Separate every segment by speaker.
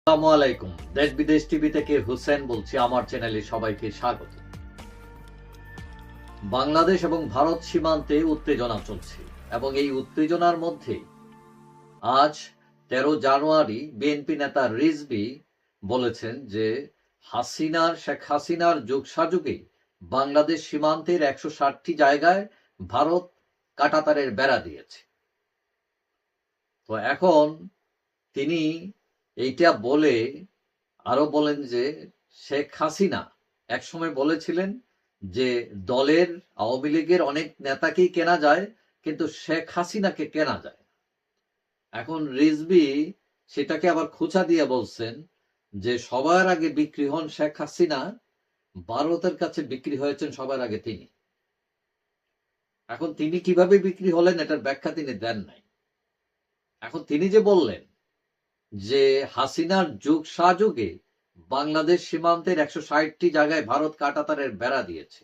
Speaker 1: আসসালামু আলাইকুম। দেশ বিদেশ টিভি থেকে হুসেন বলছি। আমার চ্যানেলে সবাইকে স্বাগত। বাংলাদেশ এবং ভারত সীমান্তে উত্তেজনা চলছে এবং এই উত্তেজনার মধ্যে আজ 13 জানুয়ারি বিএনপি নেতা রিজভী বলেছেন যে শেখ হাসিনার যোগসাযোগে বাংলাদেশ সীমান্তের 160টি জায়গায় ভারত কাঁটাতারের বেড়া দিয়েছে। তো এখন তিনি এইটা বলে আরো বলেন যে শেখ হাসিনা একসময় বলেছিলেন যে দলের আওয়ামী লীগের অনেক নেতাকেই কেনা যায়, কিন্তু শেখ হাসিনাকে কেনা যায়। এখন রিজভী সেটাকে আবার খোঁচা দিয়ে বলছেন যে সবার আগে বিক্রি হন শেখ হাসিনা, ভারতের কাছে বিক্রি হয়েছেন সবার আগে তিনি। এখন তিনি কিভাবে বিক্রি হলেন এটার ব্যাখ্যা তিনি দেন নাই। এখন তিনি যে বললেন যে হাসিনার যুগ সাযুগে বাংলাদেশ সীমান্তের 160টি জায়গায় ভারত কাঁটাতারের বেড়া দিয়েছে,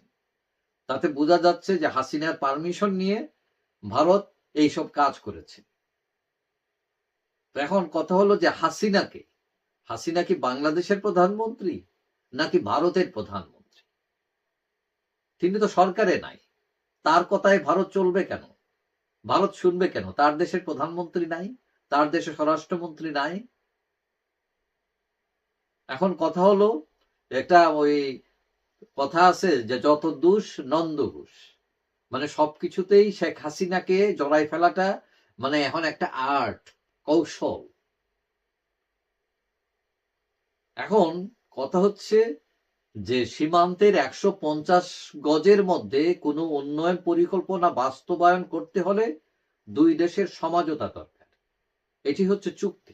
Speaker 1: তাতে বোঝা যাচ্ছে যে হাসিনার পারমিশন নিয়ে ভারত এইসব কাজ করেছে। তো এখন কথা হলো যে হাসিনা কি বাংলাদেশের প্রধানমন্ত্রী নাকি ভারতের প্রধানমন্ত্রী? তিনি তো সরকারে নাই, তার কথায় ভারত চলবে কেন? ভারত শুনবে কেন? তার দেশের প্রধানমন্ত্রী নাই, তার দেশে স্বরাষ্ট্রমন্ত্রী নাই। এখন কথা হলো, একটা ওই কথা আছে যে যত দোষ নন্দ ঘোষ, মানে সবকিছুতেই শেখ হাসিনাকে জড়াই ফেলাটা মানে এখন একটা আর্ট, কৌশল। এখন কথা হচ্ছে যে সীমান্তের 150 গজের মধ্যে কোনো উন্নয়ন পরিকল্পনা বাস্তবায়ন করতে হলে দুই দেশের সমঝোতা দরকার। এটি হচ্ছে চুক্তি।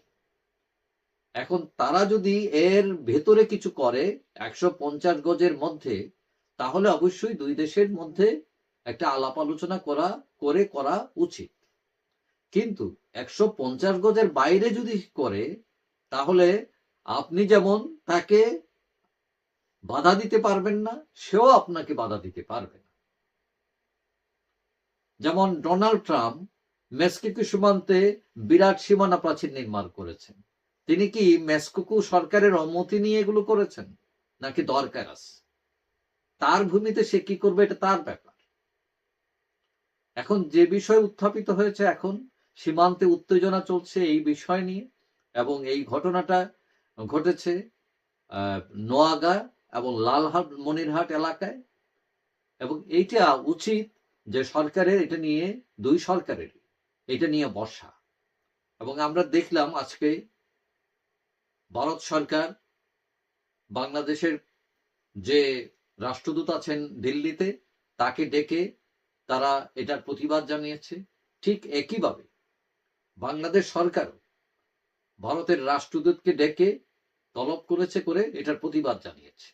Speaker 1: এখন তারা যদি এর ভেতরে কিছু করে 150 গজের মধ্যে, তাহলে অবশ্যই দুই দেশের মধ্যে একটা আলাপ আলোচনা করা উচিত। কিন্তু 150 গজের বাইরে যদি করে, তাহলে আপনি যেমন তাকে বাধা দিতে পারবেন না, সেও আপনাকে বাধা দিতে পারবে না। যেমন ডোনাল্ড ট্রাম্প মেক্সিকো সীমান্তে বিরাট সীমানা প্রাচীর নির্মাণ করেছেন। তিনি কি মেক্সিকো সরকারের অনুমতি নিয়ে এগুলো করেছেন নাকি দরকার আছে? তার ভূমিতে সে কি করবে এটা তার ব্যাপার। এখন যে বিষয় উত্থাপিত হয়েছে, এখন সীমান্তে উত্তেজনা চলছে এই বিষয় নিয়ে, এবং এই ঘটনাটা ঘটেছে নোয়াগাঁ এবং লালহাট মনিরহাট এলাকায়। এবং এইটা উচিত যে সরকারের এটা নিয়ে, দুই সরকারের এটা নিয়ে বসা। এবং আমরা দেখলাম আজকে ভারত সরকার বাংলাদেশের যে রাষ্ট্রদূত আছেন দিল্লিতে, তাকে ডেকে তারা এটার প্রতিবাদ জানিয়েছে। ঠিক একইভাবে বাংলাদেশ সরকারও ভারতের রাষ্ট্রদূতকে ডেকে তলব করেছে, করে এটার প্রতিবাদ জানিয়েছে।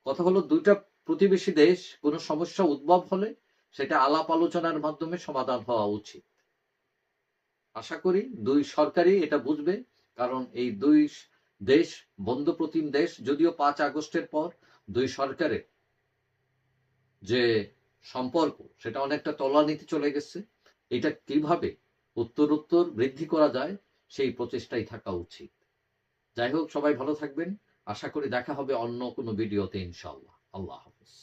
Speaker 1: কথা হলো, দুইটা প্রতিবেশী দেশ কোনো সমস্যা উদ্ভব হলে সেটা আলাপ আলোচনার মাধ্যমে সমাধান হওয়া উচিত। আশা করি দুই সরকারই এটা বুঝবে, কারণ এই দুই দেশ বন্ধুপ্রতিম দেশ। যদিও 5 আগস্টের পর দুই সরকারের যে সম্পর্ক সেটা অনেকটা তলানিতে চলে গেছে। এটা কিভাবে উত্তরোত্তর বৃদ্ধি করা যায় সেই প্রচেষ্টাই থাকা উচিত। যাই হোক, সবাই ভালো থাকবেন। আশা করি দেখা হবে অন্য কোনো ভিডিওতে ইনশাআল্লাহ। আল্লাহ হাফেজ।